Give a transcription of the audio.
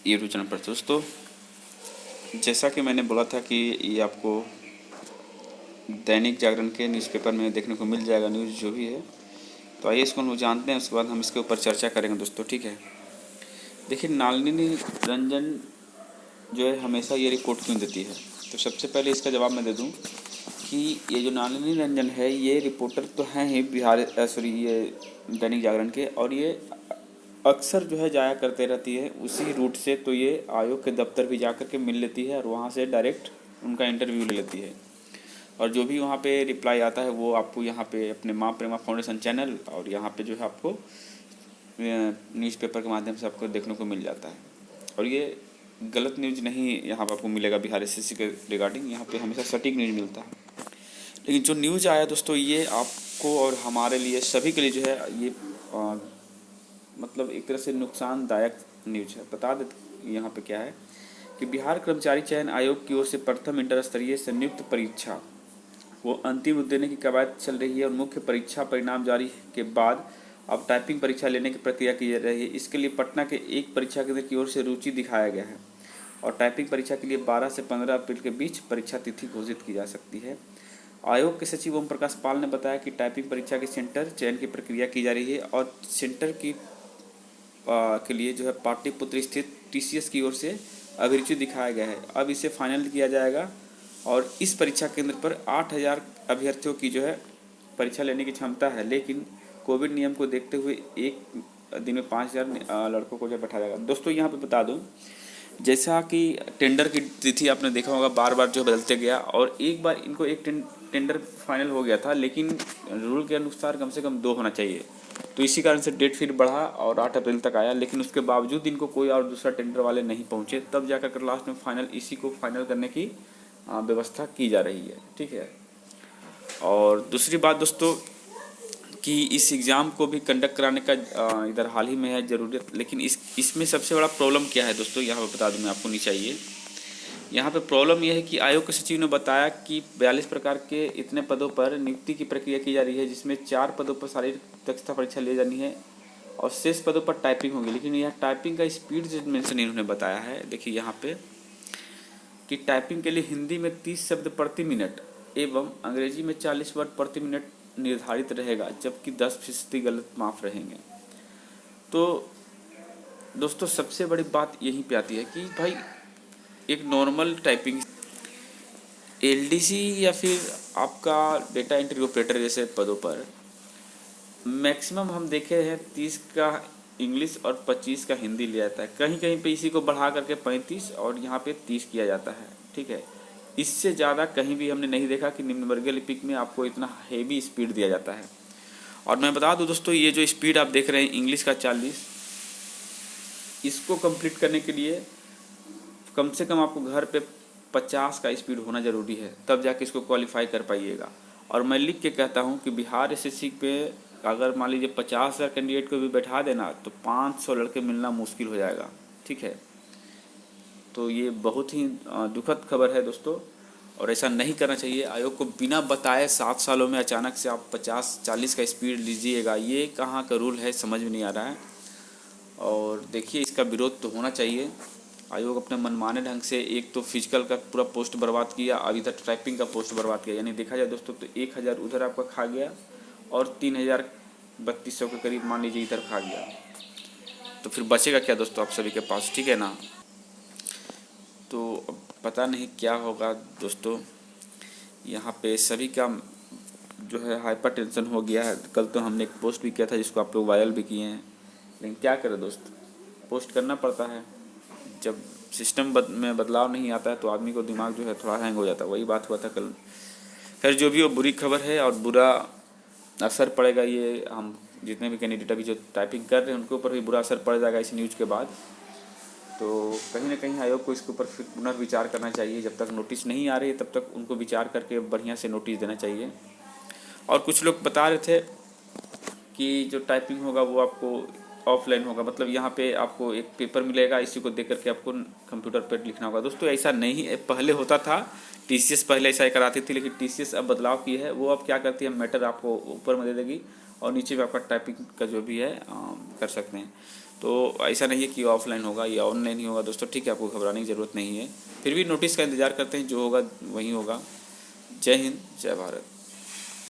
YouTube channel पर। दोस्तों, जैसा कि मैंने बोला था कि ये आपको दैनिक जागरण के न्यूज़पेपर में देखने को मिल जाएगा, न्यूज़ जो भी है। तो आइए इसको हम लोग जानते हैं, उसके बाद हम इसके ऊपर चर्चा करेंगे दोस्तों, ठीक है। देखिए, नलिनी रंजन जो है हमेशा ये रिपोर्ट क्यों देती है, तो सबसे पहले इसका जवाब मैं दे दूं कि ये जो नलिनी रंजन है ये रिपोर्टर तो हैं ही ये दैनिक जागरण के, और ये अक्सर जो है जाया करते रहती है उसी रूट से। तो ये आयोग के दफ्तर भी जा कर के मिल लेती है और वहाँ से डायरेक्ट उनका इंटरव्यू ले लेती है, और जो भी वहाँ पे रिप्लाई आता है वो आपको यहाँ पे अपने माँ प्रेमा फाउंडेशन चैनल और यहाँ पे जो है आपको न्यूज़पेपर के माध्यम से आपको देखने को मिल जाता है। और ये गलत न्यूज़ नहीं यहाँ पर आपको मिलेगा बिहार एसएससी के रिगार्डिंग, यहाँ पे हमेशा सटीक न्यूज़ मिलता है। लेकिन जो न्यूज़ आया दोस्तों, ये आपको और हमारे लिए सभी के लिए जो है ये मतलब एक तरह से नुकसानदायक न्यूज़ है। बता दें यहाँ पे क्या है कि बिहार कर्मचारी चयन आयोग की ओर से प्रथम इंटर स्तरीय संयुक्त परीक्षा वो अंतिम देने की कवायद चल रही है, और मुख्य परीक्षा परिणाम जारी के बाद अब टाइपिंग परीक्षा लेने की प्रक्रिया की जा रही है। इसके लिए पटना के एक परीक्षा केंद्र की ओर से रुचि दिखाया गया है, और टाइपिंग परीक्षा के लिए 12 से 15 अप्रैल के बीच परीक्षा तिथि घोषित की जा सकती है। आयोग के सचिव ओम प्रकाश पाल ने बताया कि टाइपिंग परीक्षा के सेंटर चयन की प्रक्रिया की जा रही है, और सेंटर की के लिए जो है पाटलिपुत्र स्थित टीसीएस की ओर से अभिरुचि दिखाया गया है। अब इसे फाइनल किया जाएगा, और इस परीक्षा केंद्र पर 8000 अभ्यर्थियों की जो है परीक्षा लेने की क्षमता है, लेकिन कोविड नियम को देखते हुए एक दिन में 5000 लड़कों को जो बैठा जाएगा। दोस्तों, यहाँ पे बता दूँ, जैसा कि टेंडर की तिथि आपने देखा होगा बार बार जो बदलते गया, और एक बार इनको एक टेंडर फाइनल हो गया था, लेकिन रूल के अनुसार कम से कम 2 होना चाहिए। तो इसी कारण से डेट फिर बढ़ा और 8 अप्रैल तक आया, लेकिन उसके बावजूद इनको कोई और दूसरा टेंडर वाले नहीं पहुंचे। तब जाकर कर लास्ट में फाइनल इसी को फाइनल करने की व्यवस्था की जा रही है, ठीक है। और दूसरी बात दोस्तों कि इस एग्ज़ाम को भी कंडक्ट कराने का इधर हाल ही में है ज़रूरत, लेकिन इसमें सबसे बड़ा प्रॉब्लम क्या है दोस्तों, यहाँ पर बता दूँ मैं आपको, नहीं चाहिए। यहाँ पे प्रॉब्लम यह है कि आयोग के सचिव ने बताया कि 42 प्रकार के इतने पदों पर नियुक्ति की प्रक्रिया की जा रही है, जिसमें 4 पदों पर शारीरिक दक्षता परीक्षा ली जानी है और शेष पदों पर टाइपिंग होगी। लेकिन यह टाइपिंग का स्पीड जो मेंशन इन्होंने बताया है, देखिए यहाँ पे कि टाइपिंग के लिए हिंदी में 30 शब्द प्रति मिनट एवं अंग्रेजी में 40 वर्ड प्रति मिनट निर्धारित रहेगा, जबकि 10% गलत माफ रहेंगे। तो दोस्तों, सबसे बड़ी बात यहीं पे आती है कि भाई एक नॉर्मल टाइपिंग एलडीसी या फिर आपका डेटा एंट्री ऑपरेटर जैसे पदों पर मैक्सिमम हम देखे हैं 30 का इंग्लिश और 25 का हिंदी लिया जाता है। कहीं कहीं पे इसी को बढ़ा करके 35 और यहाँ पे 30 किया जाता है, ठीक है। इससे ज़्यादा कहीं भी हमने नहीं देखा कि निम्न वर्गीय लिपिक में आपको इतना हेवी स्पीड दिया जाता है। और मैं बता दूं दोस्तों, ये जो स्पीड आप देख रहे हैं इंग्लिश का 40, इसको कंप्लीट करने के लिए कम से कम आपको घर पे 50 का स्पीड होना ज़रूरी है, तब जाके इसको क्वालिफाई कर पाइएगा। और मैं लिख के कहता हूँ कि बिहार एसएससी पे अगर मान लीजिए 50,000 कैंडिडेट को भी बैठा देना तो 500 लड़के मिलना मुश्किल हो जाएगा, ठीक है। तो ये बहुत ही दुखद खबर है दोस्तों, और ऐसा नहीं करना चाहिए। आयोग को बिना बताए 7 सालों में अचानक से आप 50-40 का स्पीड लीजिएगा, ये कहाँ का रूल है समझ में नहीं आ रहा है। और देखिए, इसका विरोध तो होना चाहिए। आयोग अपने मनमाने ढंग से एक तो फिजिकल का पूरा पोस्ट बर्बाद किया, अब इधर टाइपिंग का पोस्ट बर्बाद किया। यानी देखा जाए दोस्तों तो 1000 उधर आपका खा गया और 3200 के करीब मान लीजिए इधर खा गया। तो फिर बचेगा क्या दोस्तों आप सभी के पास, ठीक है ना। तो अब पता नहीं क्या होगा दोस्तों, यहाँ पे सभी का जो है हाइपर टेंशन हो गया है। कल तो हमने एक पोस्ट भी किया था जिसको आप लोग वायरल भी किए हैं, लेकिन क्या करें दोस्त, पोस्ट करना पड़ता है। जब सिस्टम में बदलाव नहीं आता है तो आदमी को दिमाग जो है थोड़ा हैंग हो जाता है। वही बात हुआ था कल। खैर, जो भी वो बुरी खबर है और बुरा असर पड़ेगा, ये हम जितने भी कैंडिडेट अभी जो टाइपिंग कर रहे हैं उनके ऊपर भी बुरा असर पड़ जाएगा इस न्यूज़ के बाद। तो कहीं ना कहीं आयोग को इसके ऊपर फिर पुनर्विचार करना चाहिए। जब तक नोटिस नहीं आ रही है तब तक उनको विचार करके बढ़िया से नोटिस देना चाहिए। और कुछ लोग बता रहे थे कि जो टाइपिंग होगा वो आपको ऑफलाइन होगा, मतलब यहाँ पे आपको एक पेपर मिलेगा, इसी को देख करके आपको कंप्यूटर पर लिखना होगा। दोस्तों, ऐसा नहीं है, पहले होता था। टीसीएस पहले ऐसा कराती थी, लेकिन टीसीएस अब बदलाव की है। वो अब क्या करती है, मैटर आपको ऊपर में दे देगी और नीचे में आपका टाइपिंग का जो भी है कर सकते हैं। तो ऐसा नहीं है कि ऑफलाइन होगा या ऑनलाइन ही होगा दोस्तों, ठीक है, आपको घबराने की ज़रूरत नहीं है। फिर भी नोटिस का इंतज़ार करते हैं, जो होगा वही होगा। जय हिंद, जय भारत।